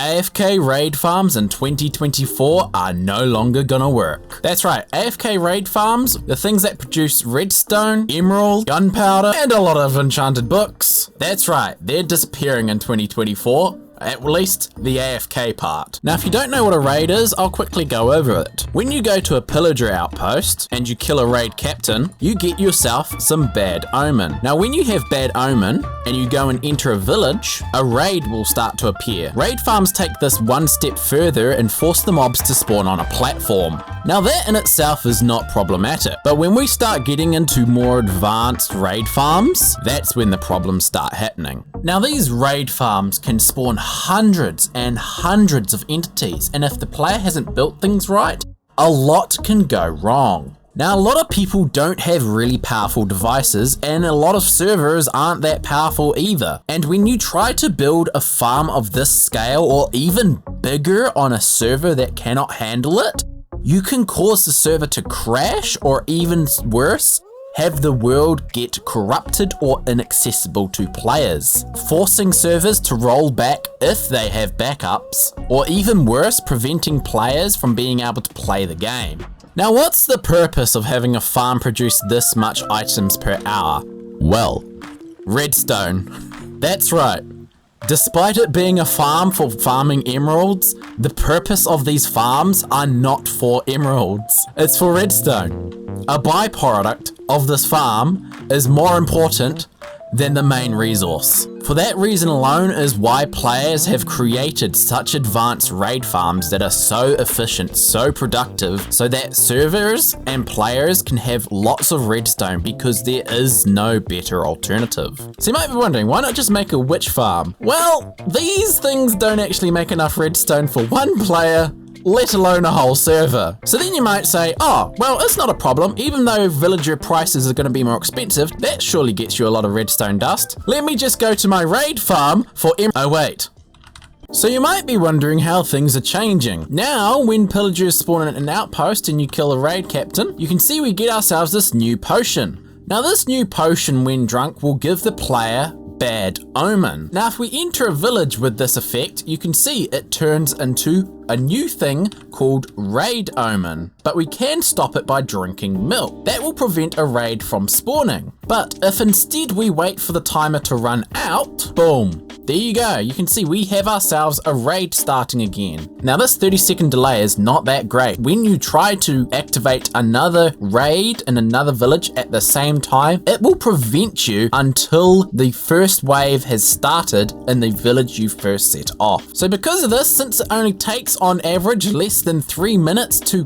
AFK Raid Farms in 2024 are no longer gonna work. That's right, AFK Raid Farms, the things that produce redstone, emerald, gunpowder, and a lot of enchanted books. That's right, they're disappearing in 2024. At least the AFK part. Now if you don't know what a raid is, I'll quickly go over it. When you go to a pillager outpost and you kill a raid captain, you get yourself some bad omen. Now when you have bad omen and you go and enter a village, a raid will start to appear. Raid farms take this one step further and force the mobs to spawn on a platform. Now that in itself is not problematic, but when we start getting into more advanced raid farms, that's when the problems start happening. Now these raid farms can spawn hundreds and hundreds of entities, and if the player hasn't built things right, a lot can go wrong. Now a lot of people don't have really powerful devices, and a lot of servers aren't that powerful either. And when you try to build a farm of this scale or even bigger on a server that cannot handle it, you can cause the server to crash, or even worse, have the world get corrupted or inaccessible to players, forcing servers to roll back if they have backups, or even worse, preventing players from being able to play the game. Now what's the purpose of having a farm produce this much items per hour? Well, redstone. That's right. Despite it being a farm for farming emeralds, the purpose of these farms are not for emeralds. It's for redstone. A byproduct of this farm is more important than the main resource. For that reason alone is why players have created such advanced raid farms that are so efficient, so productive, so that servers and players can have lots of redstone because there is no better alternative. So you might be wondering, why not just make a witch farm? Well, these things don't actually make enough redstone for one player, let alone a whole server. So then you might say, oh, well, it's not a problem. Even though villager prices are going to be more expensive, that surely gets you a lot of redstone dust. Let me just go to my raid farm for oh wait. So you might be wondering how things are changing. Now, when pillagers spawn in an outpost and you kill a raid captain, you can see we get ourselves this new potion. Now this new potion, when drunk, will give the player bad omen. Now if we enter a village with this effect, you can see it turns into a new thing called raid omen, but we can stop it by drinking milk. That will prevent a raid from spawning. But if instead we wait for the timer to run out, boom, there you go. You can see we have ourselves a raid starting again. Now this 30-second delay is not that great. When you try to activate another raid in another village at the same time, it will prevent you until the first wave has started in the village you first set off. So because of this, since it only takes on average less than 3 minutes to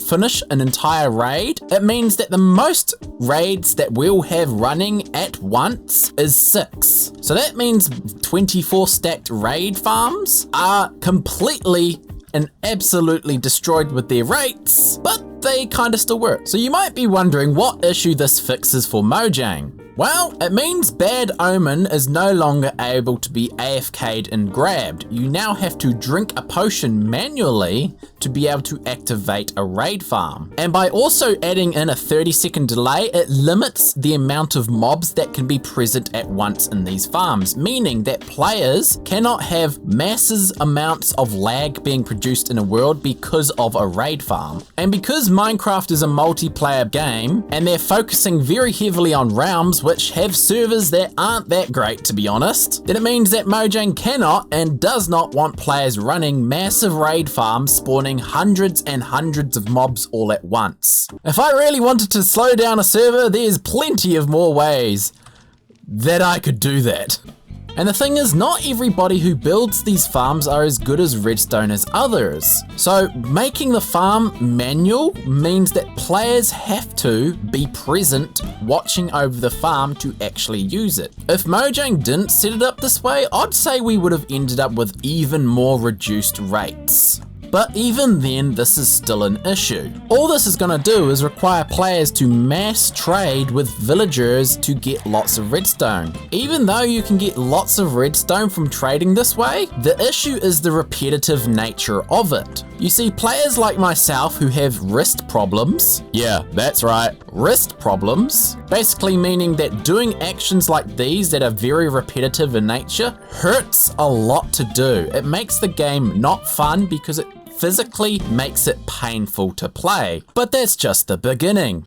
finish an entire raid, it means that the most raids that we'll have running at once is 6. So that means 24 stacked raid farms are completely and absolutely destroyed with their rates, but they kind of still work. So you might be wondering what issue this fixes for Mojang. Well, it means bad omen is no longer able to be AFK'd and grabbed. You now have to drink a potion manually to be able to activate a raid farm. And by also adding in a 30-second delay, it limits the amount of mobs that can be present at once in these farms, meaning that players cannot have masses amounts of lag being produced in a world because of a raid farm. And because Minecraft is a multiplayer game, and they're focusing very heavily on realms, which have servers that aren't that great, to be honest, then it means that Mojang cannot and does not want players running massive raid farms spawning hundreds and hundreds of mobs all at once. If I really wanted to slow down a server, there's plenty of more ways that I could do that. And the thing is, not everybody who builds these farms are as good as redstone as others. So making the farm manual means that players have to be present watching over the farm to actually use it. If Mojang didn't set it up this way, I'd say we would have ended up with even more reduced rates. but even then this is still an issue. All this is going to do is require players to mass trade with villagers to get lots of redstone. Even though you can get lots of redstone from trading this way, the issue is the repetitive nature of it. You see, players like myself who have wrist problems, yeah, that's right, wrist problems, basically meaning that doing actions like these that are very repetitive in nature hurts a lot to do. It makes the game not fun because it physically makes it painful to play. But that's just the beginning.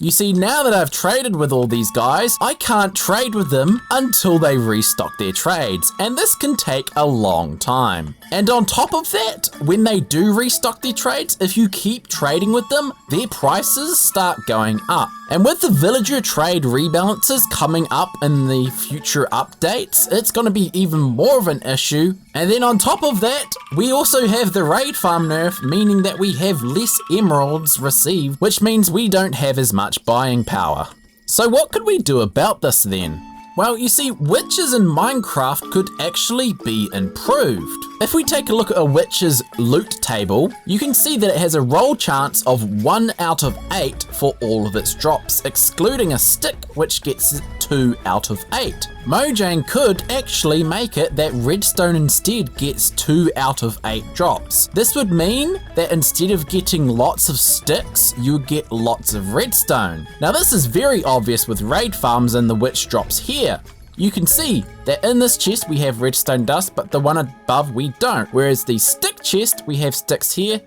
You see, now that I've traded with all these guys, I can't trade with them until they restock their trades, and this can take a long time. And on top of that, when they do restock their trades, if you keep trading with them, their prices start going up. And with the villager trade rebalances coming up in the future updates, it's going to be even more of an issue. And then on top of that, we also have the raid farm nerf, meaning that we have less emeralds received, which means we don't have as much buying power. So what could we do about this then? Well, you see, witches in Minecraft could actually be improved. If we take a look at a witch's loot table, you can see that it has a roll chance of 1 out of 8 for all of its drops, excluding a stick which gets 2 out of 8. Mojang could actually make it that redstone instead gets 2 out of 8 drops. This would mean that instead of getting lots of sticks, you would get lots of redstone. Now this is very obvious with raid farms and the witch drops here. You can see that in this chest we have redstone dust, but the one above we don't. Whereas the stick chest, we have sticks here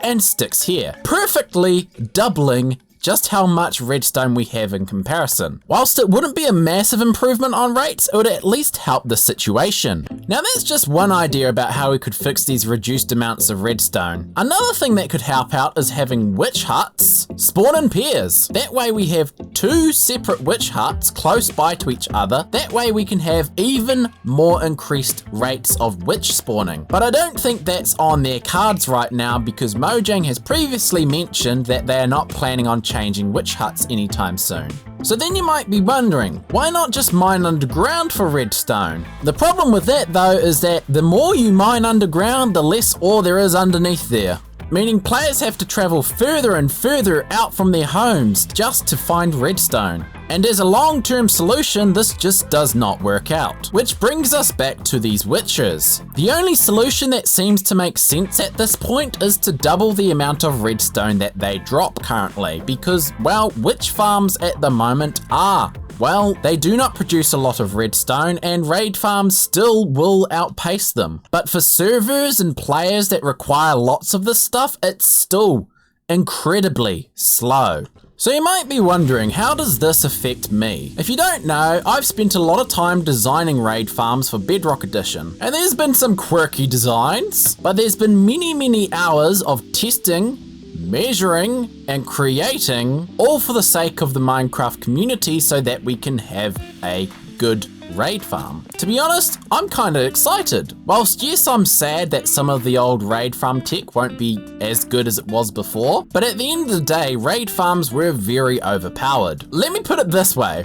and sticks here, perfectly doubling just how much redstone we have in comparison. Whilst it wouldn't be a massive improvement on rates, it would at least help the situation. Now that's just one idea about how we could fix these reduced amounts of redstone. Another thing that could help out is having witch huts spawn in pairs. That way we have 2 separate witch huts close by to each other. That way we can have even more increased rates of witch spawning. But I don't think that's on their cards right now because Mojang has previously mentioned that they are not planning on changing witch huts anytime soon. So then you might be wondering, why not just mine underground for redstone? The problem with that though is that the more you mine underground, the less ore there is underneath there. Meaning players have to travel further and further out from their homes just to find redstone. And as a long-term solution, this just does not work out. Which brings us back to these witches. The only solution that seems to make sense at this point is to double the amount of redstone that they drop currently, because, well, witch farms at the moment are, well, they do not produce a lot of redstone and raid farms still will outpace them. But for servers and players that require lots of this stuff, it's still incredibly slow. So you might be wondering, how does this affect me? If you don't know, I've spent a lot of time designing raid farms for Bedrock Edition, and there's been some quirky designs, but there's been many hours of testing, measuring, and creating, all for the sake of the Minecraft community so that we can have a good raid farm. To be honest, I'm kind of excited. Whilst yes, I'm sad that some of the old raid farm tech won't be as good as it was before, but at the end of the day, raid farms were very overpowered. Let me put it this way.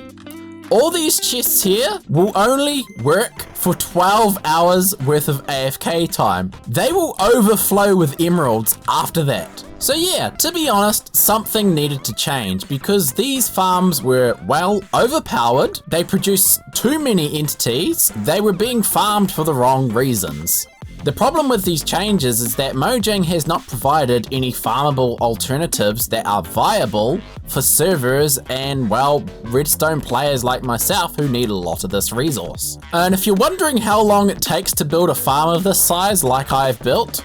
All these chests here will only work for 12 hours worth of AFK time. They will overflow with emeralds after that. So yeah, to be honest, something needed to change because these farms were, well, overpowered. They produced too many entities. They were being farmed for the wrong reasons. The problem with these changes is that Mojang has not provided any farmable alternatives that are viable for servers and, well, redstone players like myself who need a lot of this resource. And if you're wondering how long it takes to build a farm of this size like I've built,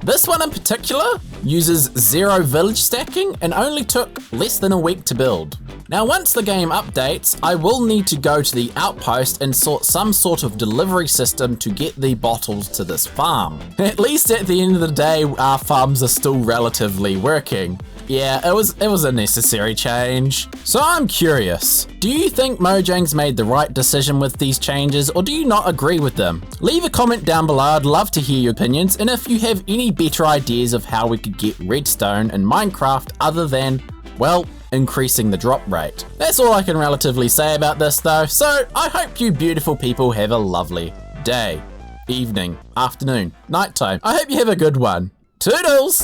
this one in particular uses 0 village stacking and only took less than a week to build. Now once the game updates, I will need to go to the outpost and sort some sort of delivery system to get the bottles to this farm. At least at the end of the day, our farms are still relatively working. Yeah, it was a necessary change. So I'm curious, do you think Mojang's made the right decision with these changes or do you not agree with them? Leave a comment down below, I'd love to hear your opinions, and if you have any better ideas of how we could get redstone in Minecraft other than, well, increasing the drop rate. That's all I can relatively say about this though, so I hope you beautiful people have a lovely day. evening, afternoon, nighttime. I hope you have a good one. Toodles!